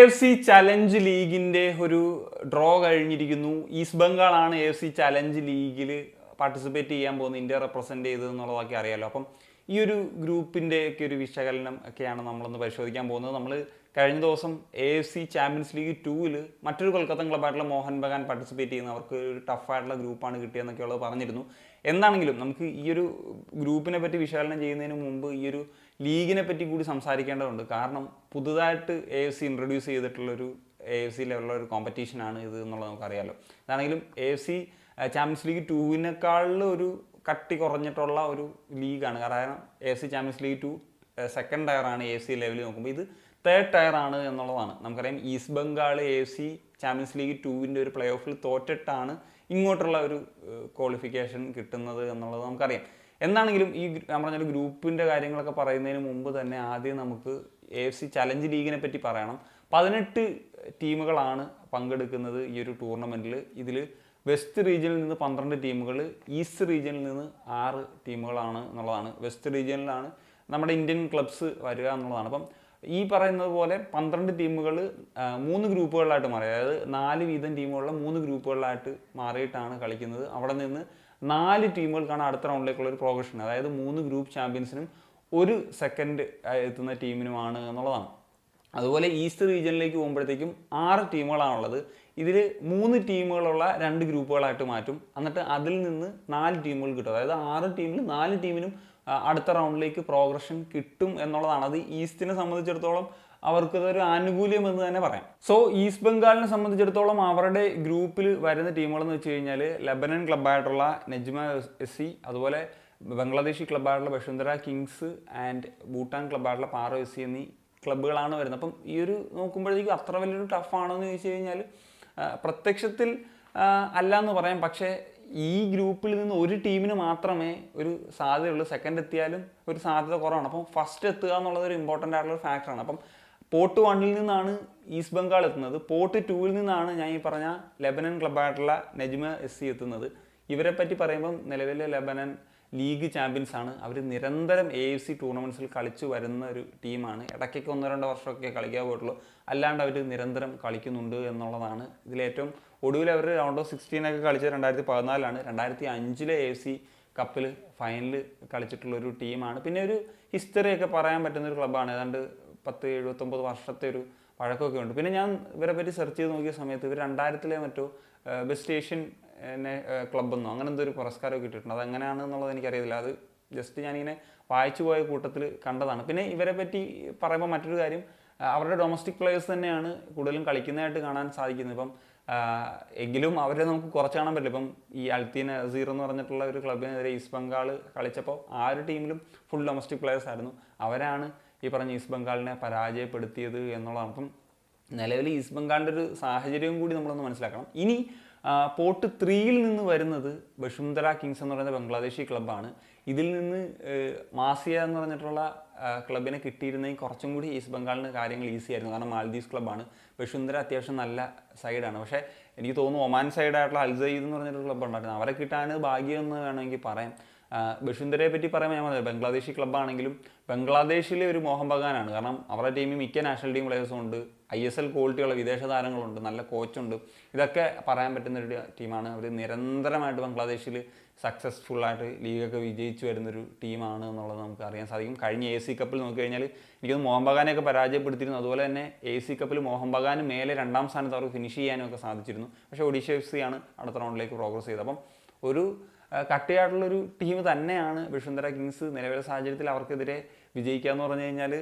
AFC challenge ലീഗിൻ്റെ ഒരു draw കഴിഞ്ഞിരിക്കുന്നു. ഈസ്റ്റ് ബംഗാളാണ് AFC ചലഞ്ച് ലീഗിൽ പാർട്ടിസിപ്പേറ്റ് ചെയ്യാൻ പോകുന്നത്, ഇന്ത്യ റെപ്രസെൻറ്റ് ചെയ്തത് എന്നുള്ളതൊക്കെ അറിയാമല്ലോ. അപ്പം ഈ ഒരു ഗ്രൂപ്പിൻ്റെ ഒക്കെ ഒരു വിശകലനം ഒക്കെയാണ് നമ്മളൊന്ന് പരിശോധിക്കാൻ പോകുന്നത്. നമ്മൾ കഴിഞ്ഞ ദിവസം AFC ചാമ്പ്യൻസ് ലീഗ് 2-ൽ മറ്റൊരു കൊൽക്കത്തൻ ക്ലബ്ബായിട്ടുള്ള മോഹൻ ബഗാൻ പാർട്ടിസിപ്പേറ്റ് ചെയ്യുന്ന അവർക്ക് ഒരു ടഫായിട്ടുള്ള ഗ്രൂപ്പാണ് കിട്ടിയെന്നൊക്കെയുള്ളത് പറഞ്ഞിരുന്നു. എന്താണെങ്കിലും നമുക്ക് ഈ ഒരു ഗ്രൂപ്പിനെ പറ്റി വിശകലനം ചെയ്യുന്നതിന് മുമ്പ് ഈ ഒരു ലീഗിനെ പറ്റി കൂടി സംസാരിക്കേണ്ടതുണ്ട്. കാരണം പുതുതായിട്ട് AFC ഇൻട്രൊഡ്യൂസ് ചെയ്തിട്ടുള്ളൊരു AFC ലെവലുള്ള ഒരു കോമ്പറ്റീഷനാണ് ഇത് എന്നുള്ളത് നമുക്കറിയാമല്ലോ. അതാണെങ്കിലും AFC ചാമ്പ്യൻസ് ലീഗ് 2-നേക്കാളിൽ ഒരു കട്ടി കുറഞ്ഞിട്ടുള്ള ഒരു ലീഗാണ്. കാരണം AFC ചാമ്പ്യൻസ് ലീഗ് 2 സെക്കൻഡ് ടയറാണ് AFC ലെവലിൽ നോക്കുമ്പോൾ, ഇത് തേർഡ് ടയറാണ് എന്നുള്ളതാണ്. നമുക്കറിയാം East Bengal AFC champions league 2-ൻ്റെ ഒരു പ്ലേ ഓഫിൽ തോറ്റിട്ടാണ് ഇങ്ങോട്ടുള്ള ഒരു ക്വാളിഫിക്കേഷൻ കിട്ടുന്നത് എന്നുള്ളത് നമുക്കറിയാം. എന്താണെങ്കിലും ഈ ഞാൻ പറഞ്ഞൊരു ഗ്രൂപ്പിൻ്റെ കാര്യങ്ങളൊക്കെ പറയുന്നതിന് മുമ്പ് തന്നെ ആദ്യം നമുക്ക് AFC ചലഞ്ച് ലീഗിനെ പറ്റി പറയണം. 18 ടീമുകളാണ് പങ്കെടുക്കുന്നത് ഈ ഒരു ടൂർണമെൻറ്റിൽ. ഇതിൽ വെസ്റ്റ് റീജിയനിൽ നിന്ന് 12 ടീമുകൾ, ഈസ്റ്റ് റീജിയനിൽ നിന്ന് 6 ടീമുകളാണ് എന്നുള്ളതാണ്. വെസ്റ്റ് റീജിയനിലാണ് നമ്മുടെ ഇന്ത്യൻ ക്ലബ്സ് വരിക എന്നുള്ളതാണ്. അപ്പം ഈ പറയുന്നത് പോലെ 12 ടീമുകൾ 3 ഗ്രൂപ്പുകളിലായിട്ട് മാറി, അതായത് 4 വീതം ടീമുകളുള്ള 3 ഗ്രൂപ്പുകളിലായിട്ട് മാറിയിട്ടാണ് കളിക്കുന്നത്. അവിടെ നിന്ന് 4 ടീമുകൾക്കാണ് അടുത്ത റൗണ്ടിലേക്കുള്ള ഒരു പ്രോഗ്രഷൻ, അതായത് 3 ഗ്രൂപ്പ് ചാമ്പ്യൻസിനും 1 സെക്കൻഡ് എത്തുന്ന ടീമിനുമാണ് എന്നുള്ളതാണ്. അതുപോലെ ഈസ്റ്റ് റീജിയനിലേക്ക് പോകുമ്പോഴത്തേക്കും 6 ടീമുകളാണുള്ളത്. ഇതിൽ 3 ടീമുകളുള്ള 2 ഗ്രൂപ്പുകളായിട്ട് മാറ്റും. എന്നിട്ട് അതിൽ നിന്ന് 4 ടീമുകൾ കിട്ടും, അതായത് 6 ടീമിൽ 4 ടീമിനും അടുത്ത റൗണ്ടിലേക്ക് പ്രോഗ്രഷൻ കിട്ടും എന്നുള്ളതാണ്. അത് ഈസ്റ്റിനെ സംബന്ധിച്ചിടത്തോളം അവർക്കതൊരു ആനുകൂല്യം എന്ന് തന്നെ പറയാം. സോ ഈസ്റ്റ് ബംഗാളിനെ സംബന്ധിച്ചിടത്തോളം അവരുടെ ഗ്രൂപ്പിൽ വരുന്ന ടീമുകളെന്ന് വെച്ച് കഴിഞ്ഞാൽ ലെബനൻ ക്ലബ്ബായിട്ടുള്ള നെജ്മ SC, അതുപോലെ ബംഗ്ലാദേശി ക്ലബ്ബായിട്ടുള്ള ബഷുന്ധര കിങ്സ് ആൻഡ് ഭൂട്ടാൻ ക്ലബ്ബായിട്ടുള്ള പാറോ SC എന്നീ ക്ലബ്ബുകളാണ് വരുന്നത്. അപ്പം ഈ ഒരു നോക്കുമ്പോഴത്തേക്കും അത്ര വലിയൊരു ടഫാണോ എന്ന് ചോദിച്ചു കഴിഞ്ഞാൽ പ്രത്യക്ഷത്തിൽ അല്ല എന്ന് പറയാം. പക്ഷേ ഈ ഗ്രൂപ്പിൽ നിന്ന് ഒരു ടീമിന് മാത്രമേ ഒരു സാധ്യതയുള്ളൂ. സെക്കൻഡ് എത്തിയാലും ഒരു സാധ്യത കുറവാണ്. അപ്പം ഫസ്റ്റ് എത്തുക എന്നുള്ളത് ഒരു ഇമ്പോർട്ടൻ്റ് ആയിട്ടുള്ള ഫാക്ടറാണ്. അപ്പം പോർട്ട് 1-ൽ നിന്നാണ് ഈസ്റ്റ് ബംഗാൾ എത്തുന്നത്. പോർട്ട് 2-ൽ നിന്നാണ് ഞാൻ ഈ പറഞ്ഞ ലെബനൻ ക്ലബ്ബായിട്ടുള്ള നെജ്മ SC എത്തുന്നത്. ഇവരെ പറ്റി പറയുമ്പം നിലവിലെ ലെബനൻ ലീഗ് ചാമ്പ്യൻസ് ആണ്. അവർ നിരന്തരം AFC ടൂർണമെൻറ്റ്സിൽ കളിച്ചു വരുന്ന ഒരു ടീമാണ്. ഇടയ്ക്കൊക്കെ 1-2 വർഷമൊക്കെ കളിക്കാൻ പോയിട്ടുള്ളൂ, അല്ലാണ്ട് അവർ നിരന്തരം കളിക്കുന്നുണ്ട് എന്നുള്ളതാണ്. ഇതിലേറ്റവും ഒടുവിൽ അവർ റൗണ്ട് ഓഫ് 16 കളിച്ചത് 2014-ലാണ്. 2005-ലെ AFC കപ്പിൽ ഫൈനൽ കളിച്ചിട്ടുള്ളൊരു ടീമാണ്. പിന്നെ ഒരു ഹിസ്റ്ററിയൊക്കെ പറയാൻ പറ്റുന്നൊരു ക്ലബ്ബാണ്. ഏതാണ്ട് 10-79 വർഷത്തെ ഒരു പഴക്കമൊക്കെ ഉണ്ട്. പിന്നെ ഞാൻ ഇവരെ പറ്റി സെർച്ച് ചെയ്ത് നോക്കിയ സമയത്ത് ഇവർ 2000-ലെ മറ്റോ ബെസ്റ്റ് ഏഷ്യൻ ക്ലബ്ബെന്നോ അങ്ങനെ എന്തൊരു പുരസ്കാരമൊക്കെ കിട്ടിയിട്ടുണ്ട്. അത് എങ്ങനെയാണെന്നുള്ളത് എനിക്കറിയില്ല. അത് ജസ്റ്റ് ഞാനിങ്ങനെ വായിച്ചു പോയ കൂട്ടത്തിൽ കണ്ടതാണ്. പിന്നെ ഇവരെ പറ്റി പറയുമ്പോൾ മറ്റൊരു കാര്യം, അവരുടെ ഡൊമസ്റ്റിക് പ്ലേയേഴ്സ് തന്നെയാണ് കൂടുതലും കളിക്കുന്നതായിട്ട് കാണാൻ സാധിക്കുന്നത്. ഇപ്പം എങ്കിലും അവരെ നമുക്ക് കുറച്ച് കാണാൻ പറ്റില്ല. ഇപ്പം ഈ അൽത്തീൻ അസീർ എന്ന് പറഞ്ഞിട്ടുള്ള ഒരു ക്ലബിനെതിരെ ഈസ്റ്റ് ബംഗാൾ കളിച്ചപ്പോൾ ആ ഒരു ടീമിലും ഫുൾ ഡൊമസ്റ്റിക് പ്ലേയേഴ്സ് ആയിരുന്നു. അവരാണ് ഈ പറഞ്ഞ ഈസ്റ്റ് ബംഗാളിനെ പരാജയപ്പെടുത്തിയത് എന്നുള്ളതാണ്. അപ്പം നിലവിൽ ഈസ്റ്റ് ബംഗാളിൻ്റെ ഒരു സാഹചര്യവും കൂടി നമ്മളൊന്ന് മനസ്സിലാക്കണം. ഇനി പോർട്ട് 3-ൽ നിന്ന് വരുന്നത് ബഷുന്ധര കിങ്സ് എന്ന് പറയുന്ന ബംഗ്ലാദേശി ക്ലബ്ബാണ്. ഇതിൽ നിന്ന് മാസിയ എന്ന് പറഞ്ഞിട്ടുള്ള ക്ലബിനെ കിട്ടിയിരുന്നെങ്കിൽ കുറച്ചും കൂടി ഈസ്റ്റ് ബംഗാളിന് കാര്യങ്ങൾ ഈസി ആയിരുന്നു. കാരണം മാൽദീവ്സ് ക്ലബ്ബാണ്. ബഷുന്ധര അത്യാവശ്യം നല്ല സൈഡാണ്. പക്ഷേ എനിക്ക് തോന്നുന്നു ഒമാൻ സൈഡായിട്ടുള്ള അൽസയ്ദ് എന്ന് പറഞ്ഞിട്ടൊരു ക്ലബ്ബ് ഉണ്ടായിരുന്നു. അവരെ കിട്ടാൻ ഭാഗ്യം എന്ന് വേണമെങ്കിൽ പറയാം. ബഷുന്ധരയെ പറ്റി പറയുമ്പോൾ ഞാൻ പറഞ്ഞത് ബംഗ്ലാദേശി ക്ലബ്ബാണെങ്കിലും ബംഗ്ലാദേശിലെ ഒരു മോഹൻ ബഗാനാണ്. കാരണം അവരുടെ ടീമിൽ മിക്ക നാഷണൽ ടീം പ്ലേയേഴ്സും ഉണ്ട്, ISL ക്വാളിറ്റിയുള്ള വിദേശ താരങ്ങളുണ്ട്, നല്ല കോച്ചുണ്ട്. ഇതൊക്കെ പറയാൻ പറ്റുന്നൊരു ടീമാണ്. അവർ നിരന്തരമായിട്ട് ബംഗ്ലാദേശിൽ സക്സസ്ഫുള്ളായിട്ട് ലീഗൊക്കെ വിജയിച്ചു വരുന്നൊരു ടീമാണ് എന്നുള്ളത് നമുക്ക് അറിയാൻ സാധിക്കും. കഴിഞ്ഞ AFC കപ്പിൽ നോക്കിക്കഴിഞ്ഞാൽ എനിക്കത് മോഹൻ ബഗാനെയൊക്കെ പരാജയപ്പെടുത്തിയിരുന്നു. അതുപോലെ തന്നെ AFC കപ്പിൽ മോഹൻ ബഗാന് മേലെ 2ാം സ്ഥാനത്ത് അവർക്ക് ഫിനിഷ് ചെയ്യാനും ഒക്കെ സാധിച്ചിരുന്നു. പക്ഷേ ഒഡീഷ FC ആണ് അടുത്ത റൗണ്ടിലേക്ക് പ്രോഗ്രസ് ചെയ്തത്. അപ്പം ഒരു കട്ടിയായിട്ടുള്ളൊരു ടീം തന്നെയാണ് ബഷുന്ധര കിങ്സ്. നിലവിലെ സാഹചര്യത്തിൽ അവർക്കെതിരെ വിജയിക്കുക എന്ന് പറഞ്ഞു കഴിഞ്ഞാൽ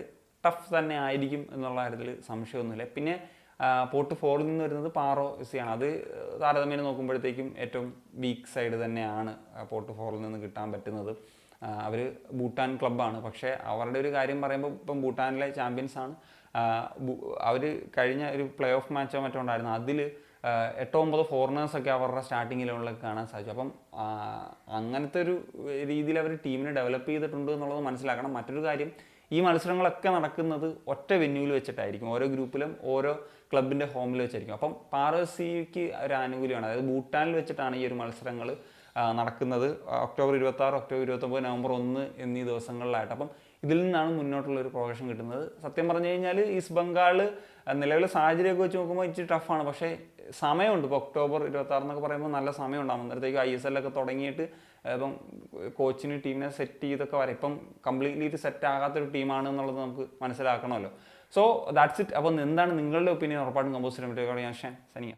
ടഫ് തന്നെ ആയിരിക്കും എന്നുള്ള കാര്യത്തിൽ സംശയമൊന്നുമില്ല. പിന്നെ പോർട്ട് 4-ൽ നിന്ന് വരുന്നത് പാറോ SC ആണ്. അത് താരതമ്യേന നോക്കുമ്പോഴത്തേക്കും ഏറ്റവും വീക്ക് സൈഡ് തന്നെയാണ് പോർട്ട് 4-ൽ നിന്ന് കിട്ടാൻ പറ്റുന്നത്. അവർ ഭൂട്ടാൻ ക്ലബ്ബാണ്. പക്ഷേ അവരുടെ ഒരു കാര്യം പറയുമ്പോൾ ഇപ്പം ഭൂട്ടാനിലെ ചാമ്പ്യൻസ് ആണ്. അവർ കഴിഞ്ഞ ഒരു പ്ലേ ഓഫ് മാച്ചോ മറ്റോ ഉണ്ടായിരുന്നു. അതിൽ 8-9 ഫോറിനേഴ്സൊക്കെ അവരുടെ സ്റ്റാർട്ടിംഗ് ലെവലിലൊക്കെ കാണാൻ സാധിച്ചു. അപ്പം അങ്ങനത്തെ ഒരു രീതിയിൽ അവർ ടീമിനെ ഡെവലപ്പ് ചെയ്തിട്ടുണ്ട് എന്നുള്ളത് മനസ്സിലാക്കണം. മറ്റൊരു കാര്യം, ഈ മത്സരങ്ങളൊക്കെ നടക്കുന്നത് ഒറ്റ വെന്യൂവിൽ വെച്ചിട്ടായിരിക്കും. ഓരോ ഗ്രൂപ്പിലും ഓരോ ക്ലബിൻ്റെ ഹോമിൽ വെച്ചായിരിക്കും. അപ്പം പാറോ SCക്ക് ഒരു ആനുകൂല്യമാണ്. അതായത് ഭൂട്ടാനിൽ വെച്ചിട്ടാണ് ഈ ഒരു മത്സരങ്ങൾ നടക്കുന്നത്. ഒക്ടോബർ 26, ഒക്ടോബർ 29, നവംബർ 1 എന്നീ ദിവസങ്ങളിലായിട്ട്. അപ്പം ഇതിൽ നിന്നാണ് മുന്നോട്ടുള്ള ഒരു പ്രോഗ്രഷൻ കിട്ടുന്നത്. സത്യം പറഞ്ഞു കഴിഞ്ഞാൽ ഈസ്റ്റ് ബംഗാൾ നിലവിലെ സാഹചര്യമൊക്കെ വെച്ച് നോക്കുമ്പോൾ ഇച്ചിരി ടഫാണ്. പക്ഷേ സമയമുണ്ട്. ഇപ്പോൾ ഒക്ടോബർ 26 എന്നൊക്കെ പറയുമ്പോൾ നല്ല സമയമുണ്ടാകും. അന്നേരത്തേക്ക് ISL ഒക്കെ തുടങ്ങിയിട്ട് ഇപ്പം കോച്ചിന് ടീമിനെ സെറ്റ് ചെയ്തൊക്കെ വരാം. ഇപ്പം കംപ്ലീറ്റ്ലി സെറ്റ് ആകാത്തൊരു ടീമാണ് എന്നുള്ളത് നമുക്ക് മനസ്സിലാക്കണമല്ലോ. So that's it. അപ്പം എന്താണ് നിങ്ങളുടെ ഒപ്പീനിയൻ? ഉറപ്പായിട്ടും കമ്പോസ് ചെയ്യാൻ പറ്റുക. ഞാൻ സനിയ.